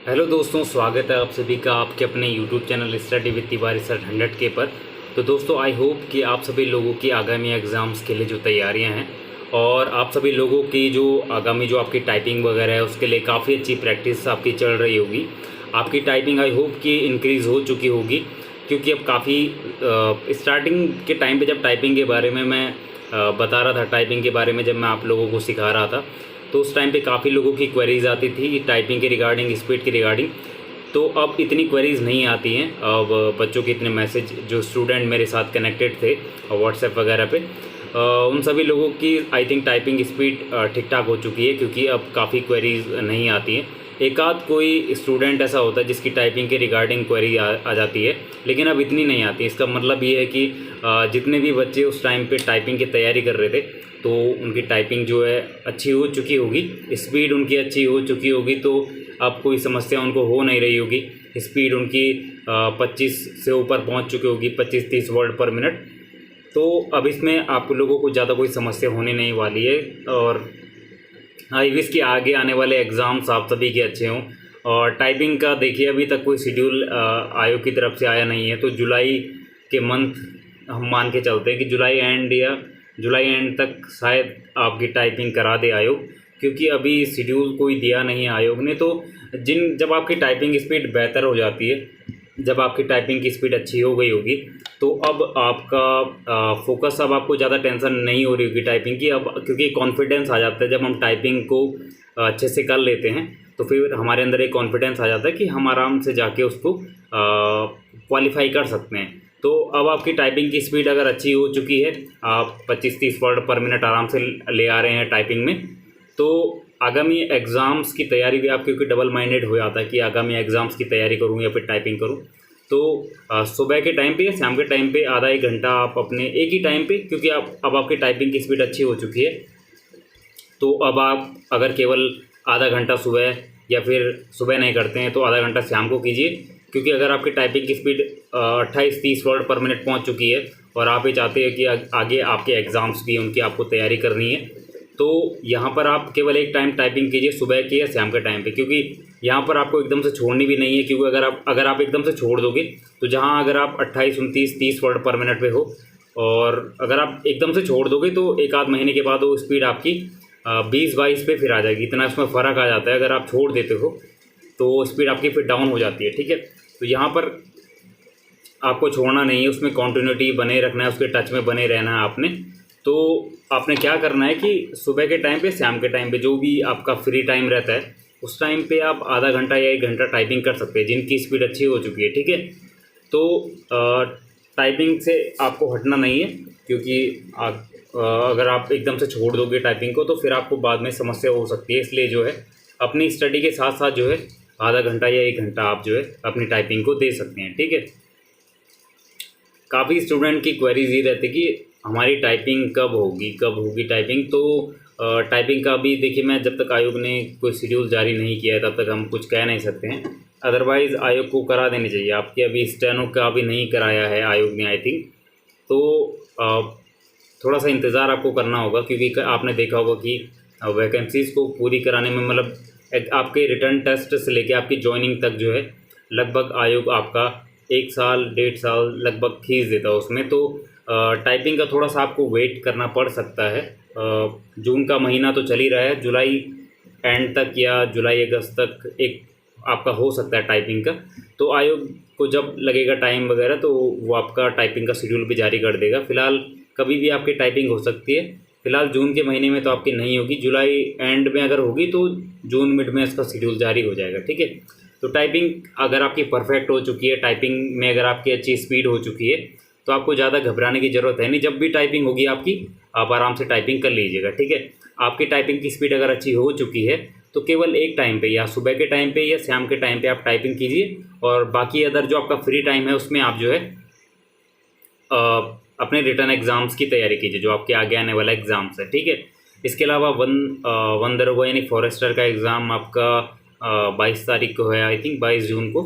Hello दोस्तों, स्वागत है आप सभी का आपके अपने YouTube channel study with Tiwari sir 100K पर। तो दोस्तों, आई होप कि आप सभी लोगों की आगामी एग्ज़ाम्स के लिए जो तैयारियां हैं और आप सभी लोगों की जो आगामी जो आपकी टाइपिंग वगैरह है उसके लिए काफ़ी अच्छी प्रैक्टिस आपकी चल रही होगी। आपकी टाइपिंग आई होप कि इंक्रीज़ हो चुकी होगी, क्योंकि अब काफ़ी स्टार्टिंग के टाइम पे जब टाइपिंग के बारे में मैं बता रहा था, टाइपिंग के बारे में जब मैं आप लोगों को सिखा रहा था, तो उस टाइम पे काफ़ी लोगों की क्वेरीज़ आती थी टाइपिंग के रिगार्डिंग, स्पीड के रिगार्डिंग। तो अब इतनी क्वेरीज़ नहीं आती हैं। अब बच्चों के इतने मैसेज, जो स्टूडेंट मेरे साथ कनेक्टेड थे व्हाट्सएप वगैरह पे, उन सभी लोगों की आई थिंक टाइपिंग स्पीड ठीक ठाक हो चुकी है, क्योंकि अब काफ़ी क्वेरीज़ नहीं आती हैं। एक आध कोई स्टूडेंट ऐसा होता है जिसकी टाइपिंग के रिगार्डिंग क्वेरी आ जाती है, लेकिन अब इतनी नहीं आती। इसका मतलब ये है कि जितने भी बच्चे उस टाइम पे टाइपिंग की तैयारी कर रहे थे, तो उनकी टाइपिंग जो है अच्छी हो चुकी होगी, स्पीड उनकी अच्छी हो चुकी होगी। तो अब कोई समस्या उनको हो नहीं रही होगी। स्पीड उनकी 25 से ऊपर पहुंच चुकी होगी, 25-30 वर्ड पर मिनट। तो अब इसमें आप लोगों को ज़्यादा कोई समस्या होने नहीं वाली है। और आई विश कि आगे आने वाले एग्ज़ाम्स आप सभी के अच्छे हों। और टाइपिंग का देखिए, अभी तक कोई शेड्यूल आयोग की तरफ से आया नहीं है, तो जुलाई के मंथ हम मान के चलते हैं कि जुलाई एंड या जुलाई एंड तक शायद आपकी टाइपिंग करा दे आयोग, क्योंकि अभी शेड्यूल कोई दिया नहीं है आयोग ने। तो जब आपकी टाइपिंग स्पीड बेहतर हो जाती है, जब आपकी टाइपिंग की स्पीड अच्छी हो गई होगी, तो अब आपका फोकस, अब आपको ज़्यादा टेंशन नहीं हो रही होगी टाइपिंग की। अब क्योंकि कॉन्फिडेंस आ जाता है जब हम टाइपिंग को अच्छे से कर लेते हैं, तो फिर हमारे अंदर एक कॉन्फिडेंस आ जाता है कि हम आराम से जाके उसको क्वालिफाई कर सकते हैं। तो अब आपकी टाइपिंग की स्पीड अगर अच्छी हो चुकी है, आप 25-30 वर्ड पर मिनट आराम से ले आ रहे हैं टाइपिंग में, तो आगामी एग्ज़ाम्स की तैयारी भी आप, क्योंकि डबल माइंडेड हो जाता है कि आगामी एग्ज़ाम्स की तैयारी करूं या फिर टाइपिंग करूं, तो सुबह के टाइम पे या शाम के टाइम पे आधा एक घंटा आप अपने एक ही टाइम पे, क्योंकि अब आपकी टाइपिंग की स्पीड अच्छी हो चुकी है, तो अब आप अगर केवल आधा घंटा सुबह या फिर सुबह नहीं करते हैं तो आधा घंटा शाम को कीजिए। क्योंकि अगर आपकी टाइपिंग की स्पीड 28-30 वर्ड पर मिनट पहुंच चुकी है और आप ये चाहते हैं कि आगे आपके एग्ज़ाम्स भी उनकी आपको तैयारी करनी है, तो यहाँ पर आप केवल एक टाइम टाइपिंग कीजिए, सुबह के या शाम के टाइम पे। क्योंकि यहाँ पर आपको एकदम से छोड़नी भी नहीं है, क्योंकि अगर आप एकदम से छोड़ दोगे, तो जहाँ अगर आप 28, 29, 30 वर्ड पर मिनट पे हो, और अगर आप एकदम से छोड़ दोगे तो एक आध महीने के बाद वो स्पीड आपकी 20-22 पे फिर आ जाएगी। इतना इसमें फ़र्क आ जाता है। अगर आप छोड़ देते हो तो स्पीड आपकी फिर डाउन हो जाती है, ठीक है। तो यहाँ पर आपको छोड़ना नहीं है, उसमें कॉन्टिन्यूटी बने रखना है, उसके टच में बने रहना है आपने। तो आपने क्या करना है कि सुबह के टाइम पे, शाम के टाइम पे, जो भी आपका फ्री टाइम रहता है, उस टाइम पे आप आधा घंटा या 1 घंटा टाइपिंग कर सकते हैं, जिनकी स्पीड अच्छी हो चुकी है, ठीक है। तो टाइपिंग से आपको हटना नहीं है, क्योंकि अगर आप एकदम से छोड़ दोगे टाइपिंग को, तो फिर आपको बाद में समस्या हो सकती है। इसलिए जो है, अपनी स्टडी के साथ साथ जो है आधा घंटा या 1 घंटा आप जो है अपनी टाइपिंग को दे सकते हैं, ठीक है। काफ़ी स्टूडेंट की क्वेरीज ये रहती है कि हमारी टाइपिंग कब होगी टाइपिंग। तो टाइपिंग का भी देखिए, मैं जब तक आयोग ने कोई शेड्यूल जारी नहीं किया है तब तक हम कुछ कह नहीं सकते हैं। अदरवाइज़ आयोग को करा देनी चाहिए आपकी। अभी स्टेनो का भी नहीं कराया है आयोग ने आई थिंक। तो थोड़ा सा इंतज़ार आपको करना होगा, क्योंकि आपने देखा होगा कि वैकेंसीज़ को पूरी कराने में, मतलब आपके रिटर्न टेस्ट से लेके आपकी जॉइनिंग तक जो है, लगभग आयोग आपका 1 साल 1.5 साल लगभग खींच देता है उसमें। तो टाइपिंग का थोड़ा सा आपको वेट करना पड़ सकता है। जून का महीना तो चल ही रहा है, जुलाई एंड तक या जुलाई अगस्त तक एक आपका हो सकता है टाइपिंग का। तो आयोग को जब लगेगा टाइम वगैरह, तो वो आपका टाइपिंग का शेड्यूल भी जारी कर देगा। फ़िलहाल कभी भी आपकी टाइपिंग हो सकती है। फ़िलहाल जून के महीने में तो आपकी नहीं होगी, जुलाई एंड में अगर होगी तो जून मिड में इसका शेड्यूल जारी हो जाएगा, ठीक है। तो टाइपिंग अगर आपकी परफेक्ट हो चुकी है, टाइपिंग में अगर आपकी अच्छी स्पीड हो चुकी है, तो आपको ज़्यादा घबराने की ज़रूरत है नहीं। जब भी टाइपिंग होगी आपकी, आप आराम से टाइपिंग कर लीजिएगा, ठीक है। आपकी टाइपिंग की स्पीड अगर अच्छी हो चुकी है, तो केवल एक टाइम पे, या सुबह के टाइम पे या शाम के टाइम पे आप टाइपिंग कीजिए, और बाकी अदर जो आपका फ्री टाइम है उसमें आप जो है अपने रिटर्न एग्ज़ाम्स की तैयारी कीजिए, जो आपके आगे आने वाला एग्ज़ाम्स है, ठीक है। इसके अलावा वन दरोगा यानी फॉरेस्टर का एग्ज़ाम आपका 22 तारीख को है, आई थिंक 22 जून को।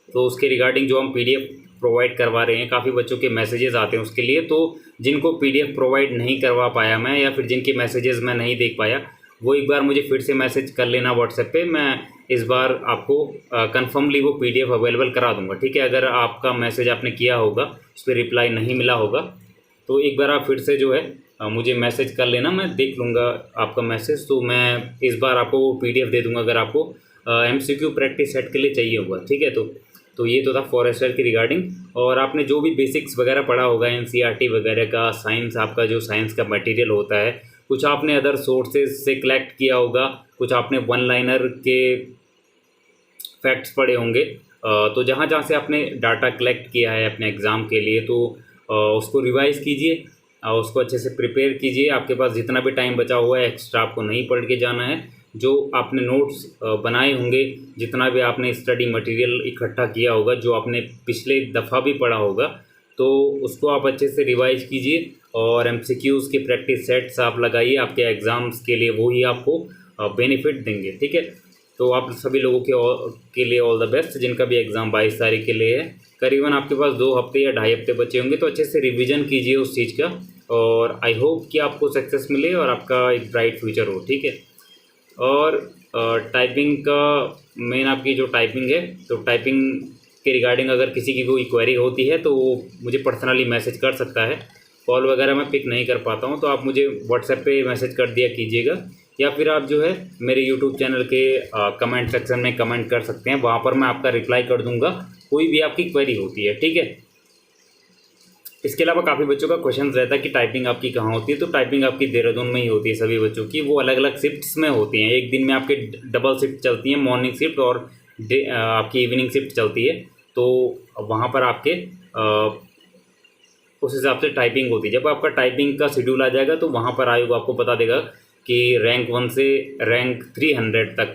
तो उसके रिगार्डिंग जो हम PDF प्रोवाइड करवा रहे हैं, काफ़ी बच्चों के मैसेजेस आते हैं उसके लिए। तो जिनको PDF प्रोवाइड नहीं करवा पाया मैं, या फिर जिनके मैसेजेस मैं नहीं देख पाया, वो एक बार मुझे फिर से मैसेज कर लेना व्हाट्सएप पे। मैं इस बार आपको कन्फर्मली वो PDF अवेलेबल करा दूंगा, ठीक है। अगर आपका मैसेज आपने किया होगा, उस पर रिप्लाई नहीं मिला होगा, तो एक बार आप फिर से जो है मुझे मैसेज कर लेना, मैं देख लूँगा आपका मैसेज। तो मैं इस बार आपको वो PDF दे दूँगा अगर आपको MCQ प्रैक्टिस सेट के लिए चाहिए होगा, ठीक है। तो ये तो था फॉरेस्टर की रिगार्डिंग। और आपने जो भी बेसिक्स वगैरह पढ़ा होगा NCERT वगैरह का, साइंस, आपका जो साइंस का मटेरियल होता है, कुछ आपने अदर सोर्सेज से कलेक्ट किया होगा, कुछ आपने वन लाइनर के फैक्ट्स पढ़े होंगे। तो जहाँ जहाँ से आपने डाटा कलेक्ट किया है अपने एग्ज़ाम के लिए, तो उसको रिवाइज़ कीजिए, उसको अच्छे से प्रिपेयर कीजिए। आपके पास जितना भी टाइम बचा हुआ है एक्स्ट्रा आपको नहीं पढ़ के जाना है। जो आपने नोट्स बनाए होंगे, जितना भी आपने स्टडी मटेरियल इकट्ठा किया होगा, जो आपने पिछले दफ़ा भी पढ़ा होगा, तो उसको आप अच्छे से रिवाइज कीजिए और MCQs के प्रैक्टिस सेट्स आप लगाइए आपके एग्ज़ाम्स के लिए, वो ही आपको बेनिफिट देंगे, ठीक है। तो आप सभी लोगों के लिए ऑल द बेस्ट, जिनका भी एग्ज़ाम 22 तारीख के लिए है। करीबन आपके पास 2 हफ्ते या 2.5 हफ्ते बचे होंगे, तो अच्छे से रिवीजन कीजिए उस चीज़ का, और आई होप कि आपको सक्सेस मिले और आपका एक ब्राइट फ्यूचर हो, ठीक है। और टाइपिंग का मेन, आपकी जो टाइपिंग है, तो टाइपिंग के रिगार्डिंग अगर किसी की कोई क्वेरी होती है तो वो मुझे पर्सनली मैसेज कर सकता है। कॉल वगैरह मैं पिक नहीं कर पाता हूँ, तो आप मुझे व्हाट्सएप पे मैसेज कर दिया कीजिएगा, या फिर आप जो है मेरे यूट्यूब चैनल के कमेंट सेक्शन में कमेंट कर सकते हैं, वहाँ पर मैं आपका रिप्लाई कर दूँगा कोई भी आपकी क्वेरी होती है, ठीक है। इसके अलावा काफ़ी बच्चों का क्वेश्चन रहता है कि टाइपिंग आपकी कहाँ होती है, तो टाइपिंग आपकी देहरादून में ही होती है सभी बच्चों की। वो अलग अलग शिफ्ट्स में होती हैं, एक दिन में आपके डबल शिफ्ट चलती हैं, मॉर्निंग शिफ्ट और आपकी इवनिंग शिफ्ट चलती है। तो वहाँ पर आपके उस हिसाब से टाइपिंग होती है। जब आपका टाइपिंग का शेड्यूल आ जाएगा तो वहाँ पर आयोग आपको बता देगा कि रैंक 1 से रैंक 300 तक,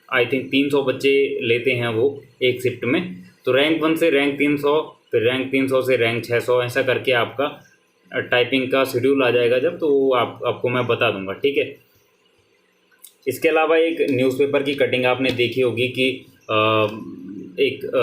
आई थिंक 300 बच्चे लेते हैं वो एक शिफ्ट में। तो रैंक 1 से रैंक 300, फिर रैंक 300 से रैंक 600, ऐसा करके आपका टाइपिंग का शेड्यूल आ जाएगा जब, तो आपको मैं बता दूंगा, ठीक है। इसके अलावा एक न्यूज़पेपर की कटिंग आपने देखी होगी कि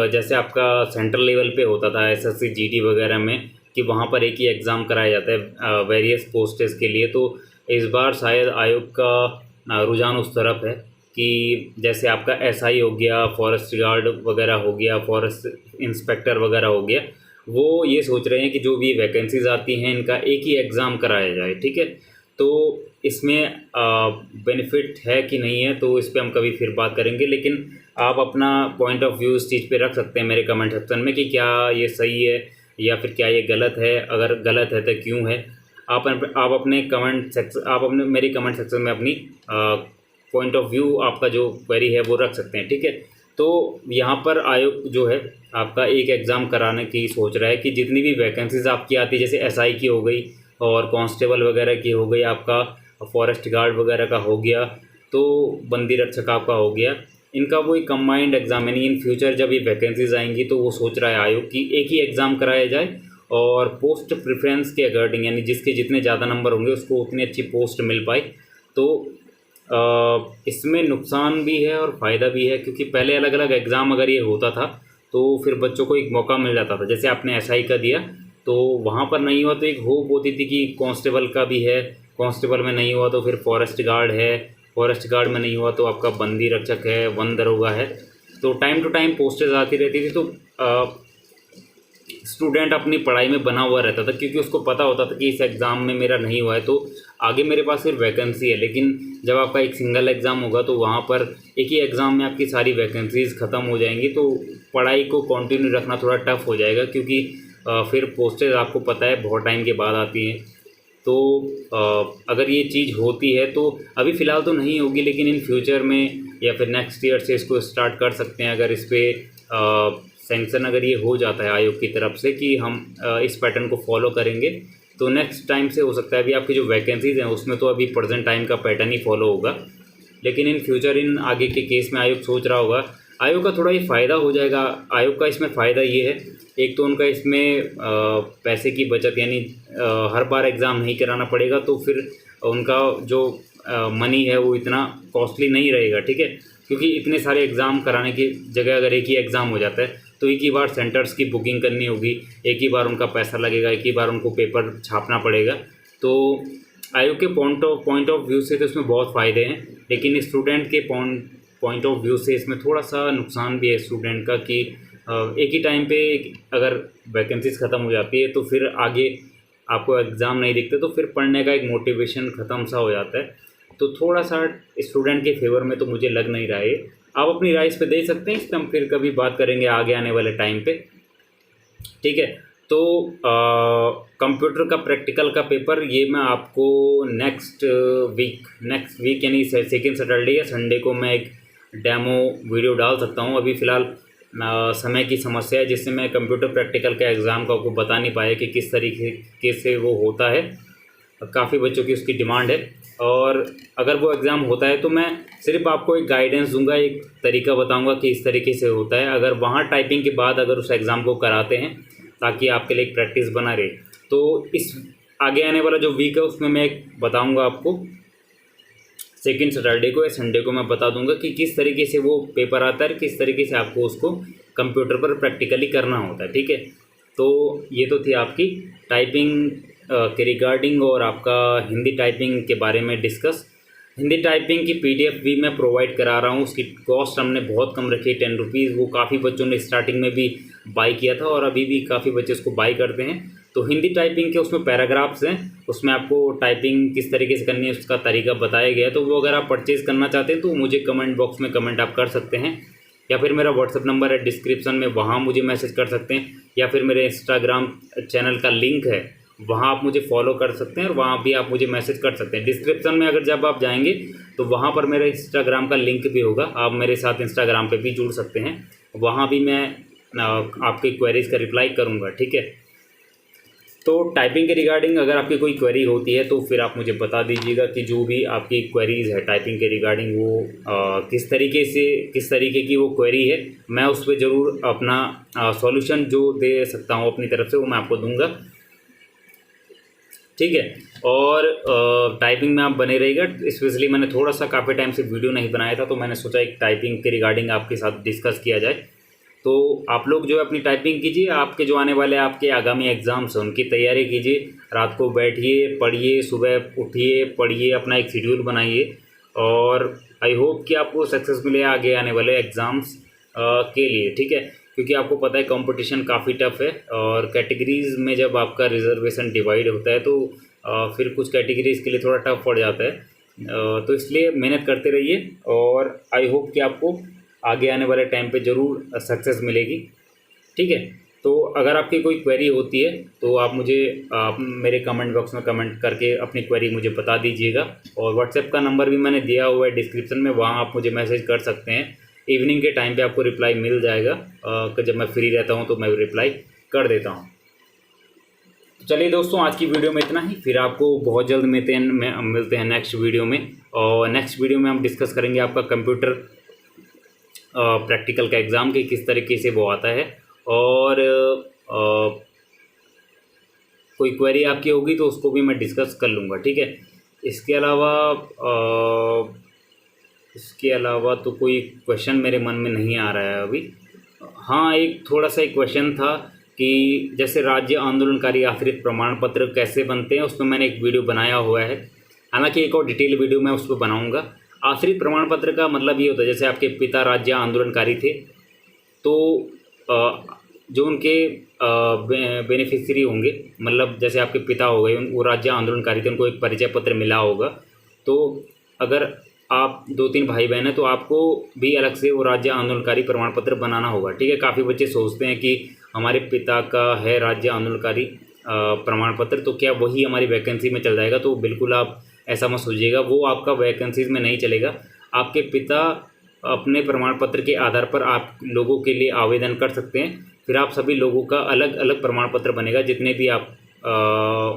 जैसे आपका सेंट्रल लेवल पे होता था SSC GT वगैरह में, कि वहाँ पर एक ही एग्ज़ाम कराया जाता है वेरियस पोस्टेस के लिए। तो इस बार शायद आयोग का रुझान उस तरफ है कि जैसे आपका SI हो गया, फॉरेस्ट गार्ड वगैरह हो गया, फॉरेस्ट इंस्पेक्टर वगैरह हो गया, वो ये सोच रहे हैं कि जो भी वैकेंसीज़ आती हैं इनका एक ही एग्ज़ाम कराया जाए, ठीक है। तो इसमें बेनिफिट है कि नहीं है, तो इस पर हम कभी फिर बात करेंगे, लेकिन आप अपना पॉइंट ऑफ व्यू इस चीज़ पे रख सकते हैं मेरे कमेंट सेक्शन में कि क्या ये सही है या फिर क्या ये गलत है। अगर गलत है तो क्यों है। आप अपने कमेंट सेक्शन, आप अपने मेरे कमेंट सेक्शन में अपनी पॉइंट ऑफ व्यू, आपका जो क्वेरी है वो रख सकते हैं, ठीक है। तो यहाँ पर आयोग जो है आपका एक एग्ज़ाम कराने की सोच रहा है कि जितनी भी वैकेंसीज आपकी आती है, जैसे SI की हो गई और कांस्टेबल वगैरह की हो गई, आपका फॉरेस्ट गार्ड वगैरह का हो गया, तो बंदी रक्षक आपका हो गया, इनका वो एक कंबाइंड एग्ज़ाम, यानी इन फ्यूचर जब ये वैकेंसीज आएंगी तो वो सोच रहा है आयोग कि एक ही एग्ज़ाम कराया जाए और पोस्ट प्रेफरेंस के अकॉर्डिंग, यानी जिसके जितने ज़्यादा नंबर होंगे उसको उतनी अच्छी पोस्ट मिल पाए। तो इसमें नुकसान भी है और फ़ायदा भी है, क्योंकि पहले अलग अलग एग्ज़ाम अगर ये होता था तो फिर बच्चों को एक मौका मिल जाता था। जैसे आपने SI का दिया तो वहाँ पर नहीं हुआ तो एक होप होती थी कि कांस्टेबल का भी है, कांस्टेबल में नहीं हुआ तो फिर फॉरेस्ट गार्ड है, फॉरेस्ट गार्ड में नहीं हुआ तो आपका बंदी रक्षक है, वन दरोगा है। तो टाइम टू टाइम पोस्टेज आती रहती थी, तो स्टूडेंट अपनी पढ़ाई में बना हुआ रहता था, क्योंकि उसको पता होता था कि इस एग्ज़ाम में मेरा नहीं हुआ है तो आगे मेरे पास फिर वैकेंसी है। लेकिन जब आपका एक सिंगल एग्ज़ाम होगा तो वहाँ पर एक ही एग्ज़ाम में आपकी सारी वैकेंसीज़ ख़त्म हो जाएंगी, तो पढ़ाई को कंटिन्यू रखना थोड़ा टफ हो जाएगा, क्योंकि फिर पोस्टेज आपको पता है बहुत टाइम के बाद आती हैं। तो अगर ये चीज़ होती है तो अभी फ़िलहाल तो नहीं होगी, लेकिन इन फ्यूचर में या फिर नेक्स्ट ईयर से इसको स्टार्ट कर सकते हैं। अगर इस पर सैंक्शन अगर ये हो जाता है आयोग की तरफ से कि हम इस पैटर्न को फॉलो करेंगे, तो नेक्स्ट टाइम से हो सकता है। अभी आपकी जो वैकेंसीज़ हैं उसमें तो अभी प्रेजेंट टाइम का पैटर्न ही फॉलो होगा, लेकिन इन फ्यूचर इन आगे के केस में आयोग सोच रहा होगा, आयोग का थोड़ा ये फ़ायदा हो जाएगा। आयोग का इसमें फ़ायदा ये है, एक तो उनका इसमें पैसे की बचत, यानी हर बार एग्ज़ाम नहीं कराना पड़ेगा, तो फिर उनका जो मनी है वो इतना कॉस्टली नहीं रहेगा, ठीक है। क्योंकि इतने सारे एग्ज़ाम कराने की जगह अगर एक ही एग्ज़ाम हो जाता है तो एक ही बार सेंटर्स की बुकिंग करनी होगी, एक ही बार उनका पैसा लगेगा, एक ही बार उनको पेपर छापना पड़ेगा। तो आयोग के पॉइंट ऑफ व्यू से तो इसमें बहुत फ़ायदे हैं, लेकिन स्टूडेंट के पॉइंट पॉइंट ऑफ व्यू से इसमें थोड़ा सा नुकसान भी है स्टूडेंट का कि एक ही टाइम पे अगर वैकेंसीज ख़त्म हो जाती है तो फिर आगे आपको एग्ज़ाम नहीं दिखते, तो फिर पढ़ने का एक मोटिवेशन ख़त्म सा हो जाता है। तो थोड़ा सा स्टूडेंट के फेवर में तो मुझे लग नहीं रहा है। आप अपनी राय इस पे दे सकते हैं, इस पर हम फिर कभी बात करेंगे आगे आने वाले टाइम पे, ठीक है। तो कंप्यूटर का प्रैक्टिकल का पेपर ये मैं आपको नेक्स्ट वीक यानी सेकेंड सैटरडे या संडे को मैं एक डेमो वीडियो डाल सकता हूँ। अभी फ़िलहाल समय की समस्या है जिससे मैं कंप्यूटर प्रैक्टिकल का एग्ज़ाम का आपको बता नहीं पाया कि किस तरीके से वो होता है। काफ़ी बच्चों की उसकी डिमांड है, और अगर वो एग्ज़ाम होता है तो मैं सिर्फ आपको एक गाइडेंस दूंगा, एक तरीका बताऊंगा कि इस तरीके से होता है। अगर वहाँ टाइपिंग के बाद अगर उस एग्ज़ाम को कराते हैं ताकि आपके लिए एक प्रैक्टिस बना रहे, तो इस आगे आने वाला जो वीक है उसमें मैं एक बताऊँगा आपको, सेकेंड सैटरडे को या संडे को मैं बता दूंगा कि किस तरीके से वो पेपर आता है, किस तरीके से आपको उसको कंप्यूटर पर प्रैक्टिकली करना होता है, ठीक है। तो ये तो थी आपकी टाइपिंग के रिगार्डिंग और आपका हिंदी टाइपिंग के बारे में डिस्कस। हिंदी टाइपिंग की PDF भी मैं प्रोवाइड करा रहा हूँ, उसकी कॉस्ट हमने बहुत कम रखी है, 10 रुपीज़। वो काफ़ी बच्चों ने स्टार्टिंग में भी बाई किया था और अभी भी काफ़ी बच्चे उसको बाई करते हैं। तो हिंदी टाइपिंग के उसमें पैराग्राफ्स हैं, उसमें आपको टाइपिंग किस तरीके से करनी है उसका तरीका बताया गया है। तो वो अगर आप परचेज़ करना चाहते हैं तो मुझे कमेंट बॉक्स में कमेंट आप कर सकते हैं, या फिर मेरा व्हाट्सअप नंबर है डिस्क्रिप्शन में, वहाँ मुझे मैसेज कर सकते हैं, या फिर मेरे इंस्टाग्राम चैनल का लिंक है वहाँ आप मुझे फॉलो कर सकते हैं और वहाँ भी आप मुझे मैसेज कर सकते हैं। डिस्क्रिप्शन में अगर जब आप जाएंगे तो वहाँ पर मेरे इंस्टाग्राम का लिंक भी होगा, आप मेरे साथ इंस्टाग्राम पे भी जुड़ सकते हैं, वहाँ भी मैं आपकी क्वेरीज़ का रिप्लाई करूँगा, ठीक है। तो टाइपिंग के रिगार्डिंग अगर आपकी कोई क्वेरी होती है तो फिर आप मुझे बता दीजिएगा कि जो भी आपकी क्वेरीज़ है टाइपिंग के रिगार्डिंग वो किस तरीके की वो क्वेरी है, मैं उस पर ज़रूर अपना सॉल्यूशन जो दे सकता हूँ अपनी तरफ से वो मैं आपको दूंगा, ठीक है। और टाइपिंग में आप बने रहिएगा। स्पेशली मैंने थोड़ा सा काफ़ी टाइम से वीडियो नहीं बनाया था, तो मैंने सोचा एक टाइपिंग के रिगार्डिंग आपके साथ डिस्कस किया जाए। तो आप लोग जो है अपनी टाइपिंग कीजिए, आपके जो आने वाले आपके आगामी एग्ज़ाम्स हैं उनकी तैयारी कीजिए, रात को बैठिए पढ़िए, सुबह उठिए पढ़िए, अपना एक शेड्यूल बनाइए, और आई होप कि आपको सक्सेस मिले आगे आने वाले एग्ज़ाम्स के लिए, ठीक है। क्योंकि आपको पता है कंपटीशन काफ़ी टफ है, और कैटेगरीज़ में जब आपका रिजर्वेशन डिवाइड होता है तो फिर कुछ कैटेगरीज़ के लिए थोड़ा टफ पड़ जाता है। तो इसलिए मेहनत करते रहिए, और आई होप कि आपको आगे आने वाले टाइम पे ज़रूर सक्सेस मिलेगी, ठीक है। तो अगर आपकी कोई क्वेरी होती है तो आप मुझे मेरे कमेंट बॉक्स में कमेंट करके अपनी क्वेरी मुझे बता दीजिएगा, और व्हाट्सएप का नंबर भी मैंने दिया हुआ है डिस्क्रिप्शन में, वहाँ आप मुझे मैसेज कर सकते हैं। इवनिंग के टाइम पे आपको रिप्लाई मिल जाएगा, जब मैं फ्री रहता हूँ तो मैं रिप्लाई कर देता हूँ। तो चलिए दोस्तों, आज की वीडियो में इतना ही, फिर आपको बहुत जल्द मिलते हैं नेक्स्ट वीडियो में। और नेक्स्ट वीडियो में हम डिस्कस करेंगे आपका कंप्यूटर प्रैक्टिकल का एग्ज़ाम के किस तरीके से वो आता है, और कोई क्वेरी आपकी होगी तो उसको भी मैं डिस्कस कर लूँगा, ठीक है। इसके अलावा तो कोई क्वेश्चन मेरे मन में नहीं आ रहा है अभी। हाँ, एक थोड़ा सा एक क्वेश्चन था कि जैसे राज्य आंदोलनकारी आश्रित प्रमाण पत्र कैसे बनते हैं, उसमें मैंने एक वीडियो बनाया हुआ है, हालांकि एक और डिटेल वीडियो मैं उस पर बनाऊँगा। आश्रित प्रमाण पत्र का मतलब ये होता है जैसे आपके पिता राज्य आंदोलनकारी थे तो जो उनके बेनिफिशियरी होंगे, मतलब जैसे आपके पिता हो गए वो राज्य आंदोलनकारी थे, उनको एक परिचय पत्र मिला होगा। तो अगर आप 2-3 भाई बहन हैं तो आपको भी अलग से वो राज्य आंदोलनकारी प्रमाण पत्र बनाना होगा, ठीक है। काफ़ी बच्चे सोचते हैं कि हमारे पिता का है राज्य आंदोलनकारी प्रमाण पत्र, तो क्या वही हमारी वैकेंसी में चल जाएगा? तो बिल्कुल आप ऐसा मत सोचिएगा, वो आपका वैकेंसीज में नहीं चलेगा। आपके पिता अपने प्रमाण पत्र के आधार पर आप लोगों के लिए आवेदन कर सकते हैं, फिर आप सभी लोगों का अलग अलग प्रमाण पत्र बनेगा, जितने भी आप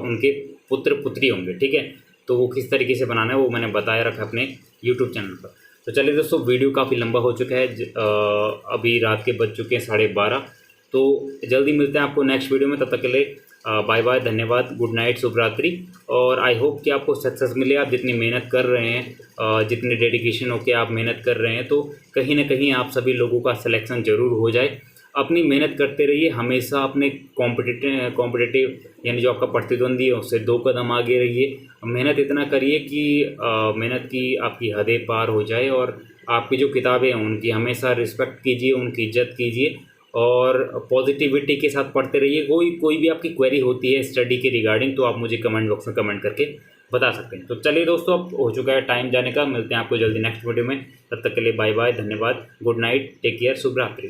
उनके पुत्र पुत्री होंगे, ठीक है। तो वो किस तरीके से बनाना है वो मैंने बताया रखा अपने यूट्यूब चैनल पर। तो चलिए दोस्तों, वीडियो काफ़ी लंबा हो चुका है, अभी रात के बज चुके हैं 12:30। तो जल्दी मिलते हैं आपको नेक्स्ट वीडियो में, तब तक के लिए बाय बाय, धन्यवाद, गुड नाइट, शुभ रात्रि। और आई होप कि आपको सक्सेस मिले। आप जितनी मेहनत कर रहे हैं, जितने डेडिकेशन होकर आप मेहनत कर रहे हैं, तो कहीं ना कहीं आप सभी लोगों का सिलेक्शन ज़रूर हो जाए। अपनी मेहनत करते रहिए, हमेशा अपने कॉम्पिटिटिव यानी जो आपका प्रतिद्वंदी है उससे 2 कदम आगे रहिए। मेहनत इतना करिए कि मेहनत की आपकी हदें पार हो जाए, और आपकी जो किताबें हैं उनकी हमेशा रिस्पेक्ट कीजिए, उनकी इज्जत कीजिए और पॉजिटिविटी के साथ पढ़ते रहिए। कोई भी आपकी क्वेरी होती है स्टडी के रिगार्डिंग तो आप मुझे कमेंट बॉक्स में कमेंट करके बता सकते हैं। तो चलिए दोस्तों, अब हो चुका है टाइम जाने का, मिलते हैं आपको जल्दी नेक्स्ट वीडियो में। तब तक के लिए बाय बाय, धन्यवाद, गुड नाइट, टेक केयर, शुभ रात्रि।